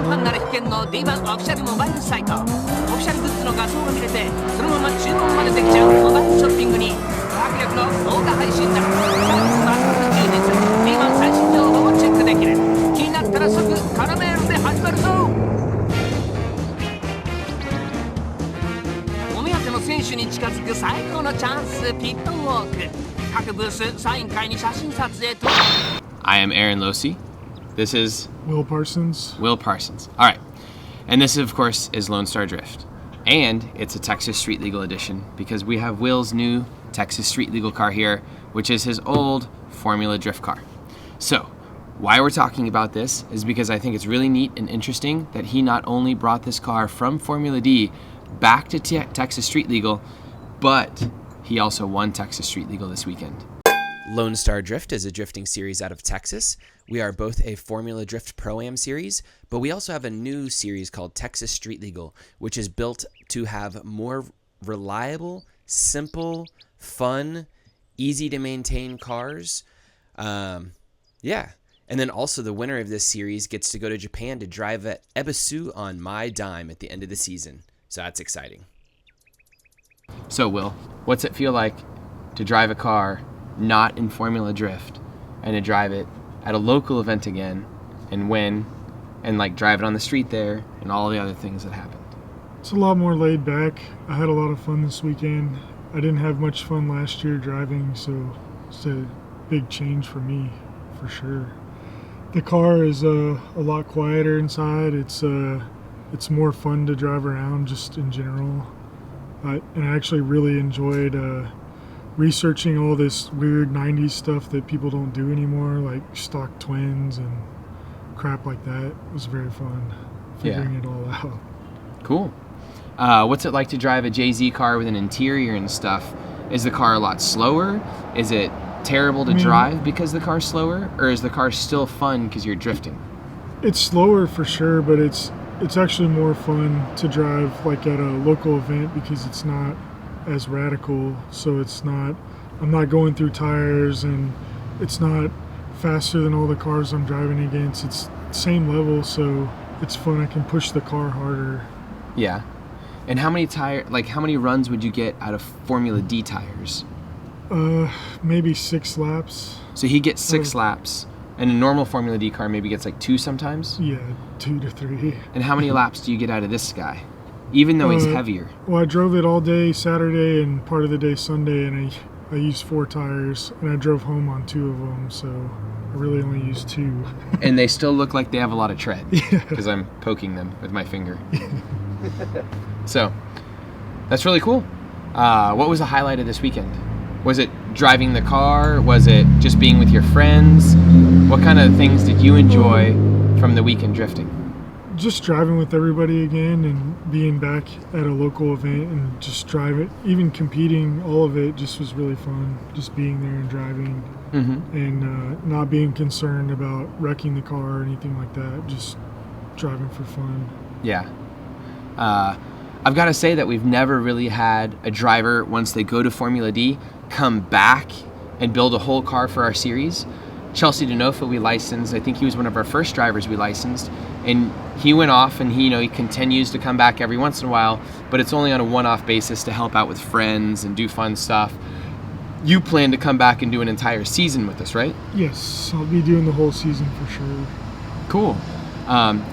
単なる必見の D1 オフィシャルモバイルサイト。オフィシャルグッズの画像が見れて、そのまま注文までできちゃうモバイルショッピングに、迫力の動画配信だ。サービスは充実。D1 最新情報をチェックできる。気になったら即カラメールで始まるぞ。お目当ての選手に近づく最高のチャンス、ピットウォーク。各ブースサイン会に写真撮影と。I am Aaron Losi. This is Will Parsons. Will Parsons. All right. And this, of course, is Lone Star Drift. And it's a Texas Street Legal edition because we have Will's new Texas Street Legal car here, which is his old Formula Drift car. So, why we're talking about this is because I think it's really neat and interesting that he not only brought this car from Formula D back to Texas Street Legal, but he also won Texas Street Legal this weekend. Lone Star Drift is a drifting series out of Texas. We are both a Formula Drift Pro-Am series, but we also have a new series called Texas Street Legal, which is built to have more reliable, simple, fun, easy to maintain cars. Yeah. And then also the winner of this series gets to go to Japan to drive at Ebisu on my dime at the end of the season. So that's exciting. So Will, what's it feel like to drive a car not in Formula Drift and to drive it at a local event again and win and like drive it on the street there and all the other things that happened? It's a lot more laid back. I had a lot of fun this weekend. I didn't have much fun last year driving, so it's a big change for me, for sure. The car is a lot quieter inside. It's more fun to drive around just in general. And I actually really enjoyed researching all this weird 90s stuff that people don't do anymore, like stock twins and crap like that. It was very fun figuring it all out. Cool. What's it like to drive a JZ car with an interior and stuff? Is the car a lot slower? Is it terrible to drive because the car's slower? Or is the car still fun because you're drifting? It's slower for sure, but it's actually more fun to drive like at a local event because it's not as radical, so I'm not going through tires and it's not faster than all the cars I'm driving against. It's same level, so it's fun. I can push the car harder. Yeah. And how many runs would you get out of Formula D tires? Maybe 6 laps. So he gets 6 laps, and a normal Formula D car maybe gets like 2 sometimes? Yeah, 2 to 3. And how many laps do you get out of this guy? Even though he's heavier. Well, I drove it all day Saturday and part of the day Sunday, and I used 4 tires, and I drove home on 2 of them, so I really only used 2. And they still look like they have a lot of tread. Yeah. Because I'm poking them with my finger. So, that's really cool. What was the highlight of this weekend? Was it driving the car? Was it just being with your friends? What kind of things did you enjoy from the weekend drifting? Just driving with everybody again and being back at a local event and just driving, even competing, all of it just was really fun. Just being there and driving and not being concerned about wrecking the car or anything like that. Just driving for fun. Yeah. I've got to say that we've never really had a driver, once they go to Formula D, come back and build a whole car for our series. Chelsea Denofa we licensed. I think he was one of our first drivers we licensed, and he went off and he continues to come back every once in a while, but it's only on a one-off basis to help out with friends and do fun stuff. You plan to come back and do an entire season with us, right? Yes, I'll be doing the whole season for sure. Cool.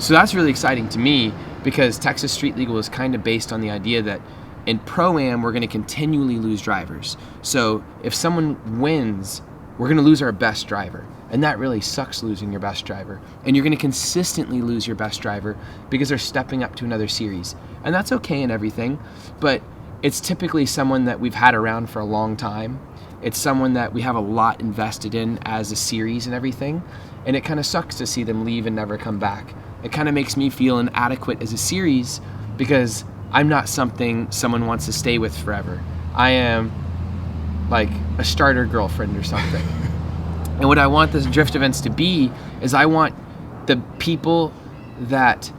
So that's really exciting to me because Texas Street Legal is kind of based on the idea that in Pro-Am we're going to continually lose drivers. So if someone wins, we're going to lose our best driver. And that really sucks, losing your best driver. And you're going to consistently lose your best driver because they're stepping up to another series. And that's okay and everything, but it's typically someone that we've had around for a long time. It's someone that we have a lot invested in as a series and everything. And it kind of sucks to see them leave and never come back. It kind of makes me feel inadequate as a series because I'm not something someone wants to stay with forever. I am like a starter girlfriend or something. And what I want the drift events to be is I want the people that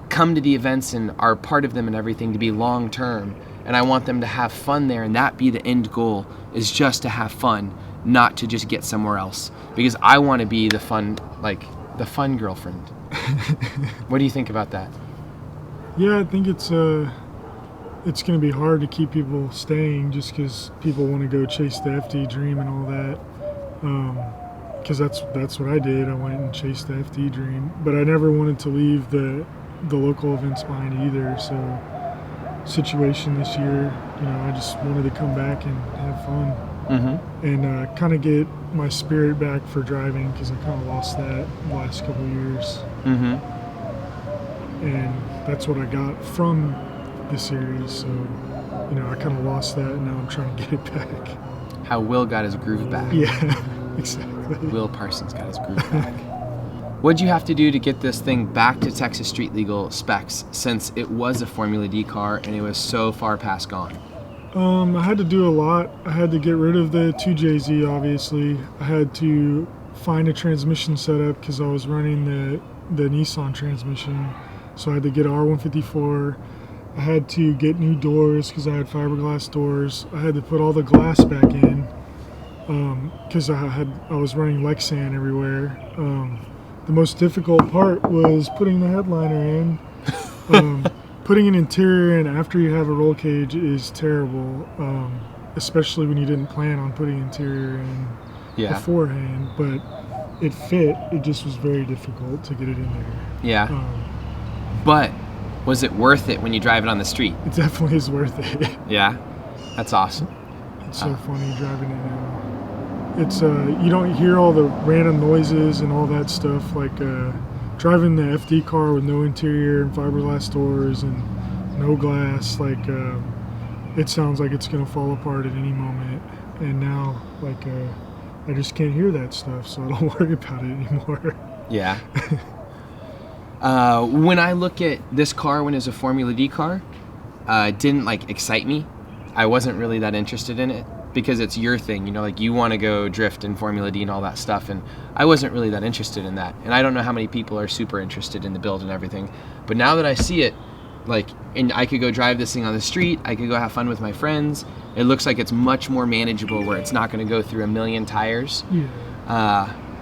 come to the events and are part of them and everything to be long term. And I want them to have fun there, and that be the end goal, is just to have fun, not to just get somewhere else. Because I want to be the fun girlfriend. What do you think about that? Yeah, I think it's going to be hard to keep people staying just because people want to go chase the FD dream and all that. Because that's what I did. I went and chased the FD dream, but I never wanted to leave the local events behind either. So situation this year, I just wanted to come back and have fun and kind of get my spirit back for driving because I kind of lost that the last couple of years. And that's what I got from the series. So, I kind of lost that and now I'm trying to get it back. How Will got his groove back. Yeah, exactly. Will Parsons got his groove back. What'd you have to do to get this thing back to Texas Street Legal specs since it was a Formula D car and it was so far past gone? I had to do a lot. I had to get rid of the 2JZ, obviously. I had to find a transmission setup because I was running the Nissan transmission. So I had to get R154. I had to get new doors because I had fiberglass doors. I had to put all the glass back in because I was running Lexan everywhere. The most difficult part was putting the headliner in. Putting an interior in after you have a roll cage is terrible, especially when you didn't plan on putting interior in beforehand. But it fit. It just was very difficult to get it in there. Yeah. But was it worth it when you drive it on the street? It definitely is worth it. Yeah? That's awesome. It's so funny driving it now. It's you don't hear all the random noises and all that stuff like driving the FD car with no interior and fiberglass doors and no glass. Like it sounds like it's gonna fall apart at any moment. And now like I just can't hear that stuff, so I don't worry about it anymore. Yeah. When I look at this car when it was a Formula D car, it didn't like excite me. I wasn't really that interested in it because it's your thing, like you want to go drift in Formula D and all that stuff, and I wasn't really that interested in that. And I don't know how many people are super interested in the build and everything, but now that I see it, and I could go drive this thing on the street, I could go have fun with my friends. It looks like it's much more manageable where it's not going to go through a million tires. Yeah.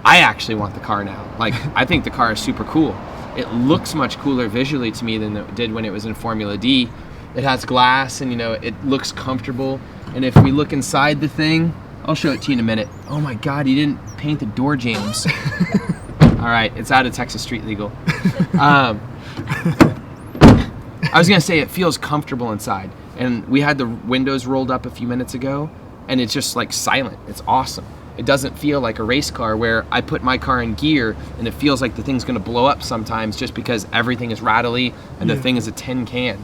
I actually want the car now. I think the car is super cool. It looks much cooler visually to me than it did when it was in Formula D. It has glass and it looks comfortable. And if we look inside the thing, I'll show it to you in a minute. Oh my God, he didn't paint the door jambs. All right, it's out of Texas Street Legal. I was gonna say it feels comfortable inside. And we had the windows rolled up a few minutes ago and it's just like silent. It's awesome. It doesn't feel like a race car where I put my car in gear and it feels like the thing's gonna blow up sometimes just because everything is rattly and the thing is a tin can.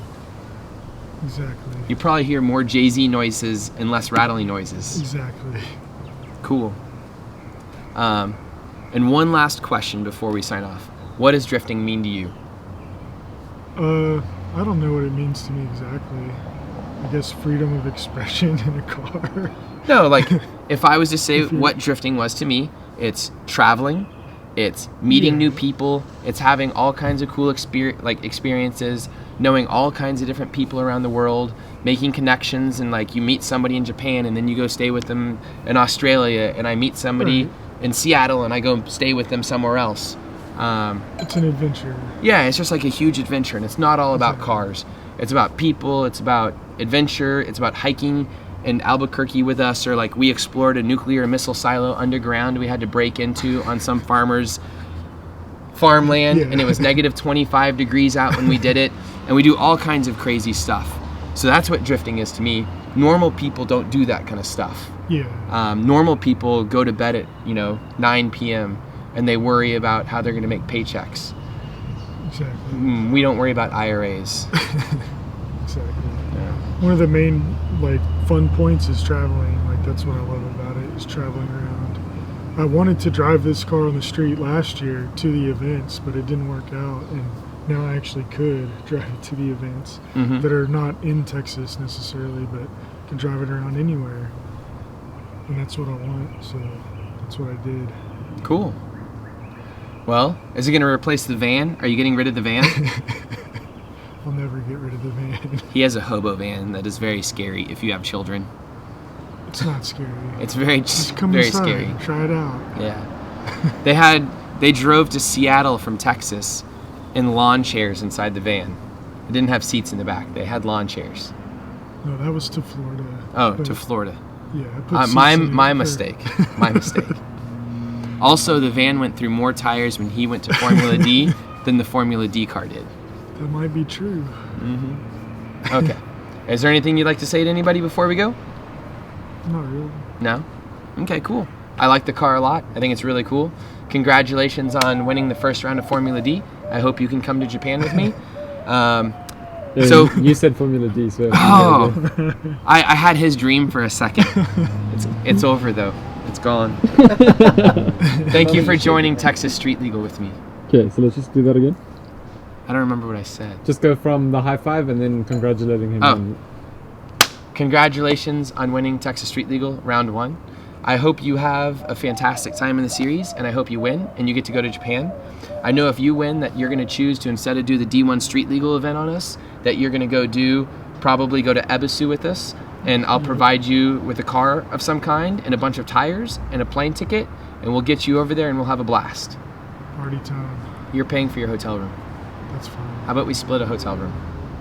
Exactly. You probably hear more Jay-Z noises and less rattling noises. Exactly. Cool. And one last question before we sign off. What does drifting mean to you? I don't know what it means to me exactly. I guess freedom of expression in a car. No, if I was to say what drifting was to me, it's traveling, it's meeting new people, it's having all kinds of cool experiences, knowing all kinds of different people around the world, making connections, and you meet somebody in Japan and then you go stay with them in Australia, and I meet somebody in Seattle and I go stay with them somewhere else. It's an adventure. Yeah, it's just like a huge adventure, and it's not all about cars. It's about people, it's about adventure, it's about hiking in Albuquerque with us, or we explored a nuclear missile silo underground we had to break into on some farmer's farmland, and it was negative 25 degrees out when we did it, and we do all kinds of crazy stuff. So that's what drifting is to me. Normal people don't do that kind of stuff. Yeah. Normal people go to bed at 9 p.m. and they worry about how they're going to make paychecks. Exactly. We don't worry about IRAs. Exactly. Yeah. One of the main fun points is traveling. That's what I love about it, is traveling around. I wanted to drive this car on the street last year to the events, but it didn't work out, and now I actually could drive it to the events that are not in Texas necessarily, but can drive it around anywhere. And that's what I want, so that's what I did. Cool. Well, is it going to replace the van? Are you getting rid of the van? I'll never get rid of the van. He has a hobo van that is very scary if you have children. It's not scary. It's very Just come very inside, scary. try it out. Yeah. They drove to Seattle from Texas in lawn chairs inside the van. It didn't have seats in the back. They had lawn chairs. No, that was to Florida. Oh, But, to Florida. Yeah, I put seats My in it for- mistake. My mistake. Also, the van went through more tires when he went to Formula D than the Formula D car did. That might be true. Okay. Is there anything you'd like to say to anybody before we go? Not really. No? Okay, cool. I like the car a lot. I think it's really cool. Congratulations on winning the first round of Formula D. I hope you can come to Japan with me. Yeah, So- you said Formula D, so Oh, I had his dream for a second. It's over though. It's gone. Thank you for joining Texas Street Legal with me. Okay, so let's just do that again. I don't remember what I said. Just go from the high five and then congratulating him. Oh. on- Congratulations on winning Texas Street Legal round 1. I hope you have a fantastic time in the series, and I hope you win and you get to go to Japan. I know if you win that you're going to choose to, instead of do the D1 Street Legal event on us, that you're going to probably go to Ebisu with us, and I'll provide you with a car of some kind and a bunch of tires and a plane ticket, and we'll get you over there and we'll have a blast. Party time. You're paying for your hotel room. That's fine. How about we split a hotel room?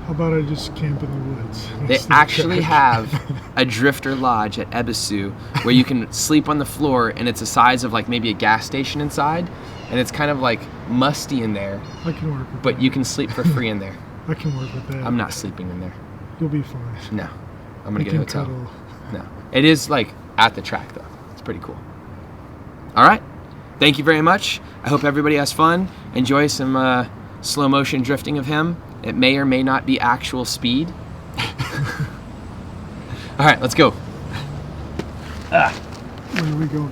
How about I just camp in the woods? They That's the actually track. have a drifter lodge at Ebisu where you can sleep on the floor, and it's the size of like maybe a gas station inside, and it's kind of like musty in there, I can work with but that. you can sleep for free in there. I can work with that. I'm not sleeping in there. You'll be fine. No. I'm gonna You get a can hotel. cuddle. No. It is like at the track though. It's pretty cool. All right. Thank you very much. I hope everybody has fun. Enjoy some slow motion drifting of him. It may or may not be actual speed. All right, let's go. Where are we going?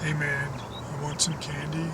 Hey man, you want some candy?